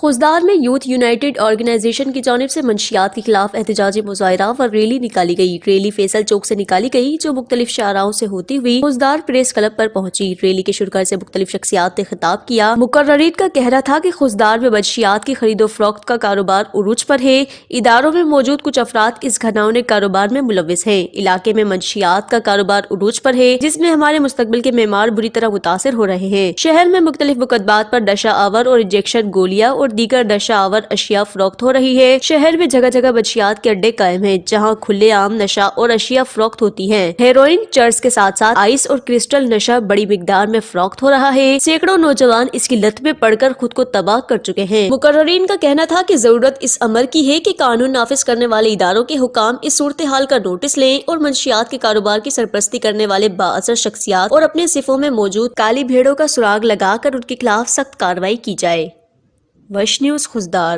خوزدار میں youth United organization کی جانب سے منشیات کے خلاف احتجاجی مظاہرہ و ریلی نکالی گئی۔ ریلی فیصل چوک سے نکالی گئی جو مختلف شاہراہوں سے ہوتی ہوئی خوزدار پریس کلب پر پہنچی۔ ریلی کے شرکاء سے مختلف شخصیات نے خطاب کیا۔ مقررین کا کہنا تھا کہ خوزدار میں منشیات کی خرید و فروخت کا کاروبار عروج پر ہے۔ اداروں میں موجود کچھ افراد اس گھناؤنے کاروبار میں ملوث ہیں۔ علاقے میں منشیات کا کاروبار عروج پر ہے جس میں ہمارے مستقبل کے معمار بری طرح متاثر ہو رہے ہیں۔ شہر میں مختلف مقدمات پر نشہ آور اور انجیکشن گولیاں اور دیگر نشہ آور اشیاء فروخت ہو رہی ہے۔ شہر میں جگہ جگہ منشیات کے اڈے قائم ہیں جہاں کھلے عام نشہ اور اشیاء فروخت ہوتی ہیں۔ ہیروئن، چرس کے ساتھ ساتھ آئس اور کرسٹل نشہ بڑی مقدار میں فروخت ہو رہا ہے۔ سینکڑوں نوجوان اس کی لت میں پڑ کر خود کو تباہ کر چکے ہیں۔ مقررین کا کہنا تھا کہ ضرورت اس امر کی ہے کہ قانون نافذ کرنے والے اداروں کے حکام اس صورتحال کا نوٹس لیں اور منشیات کے کاروبار کی سرپرستی کرنے والے بااثر شخصیات اور اپنے صفوں میں موجود کالی بھیڑوں کا سراغ لگا کر ان کے خلاف سخت کارروائی کی جائے۔ وش نیوز خوزدار۔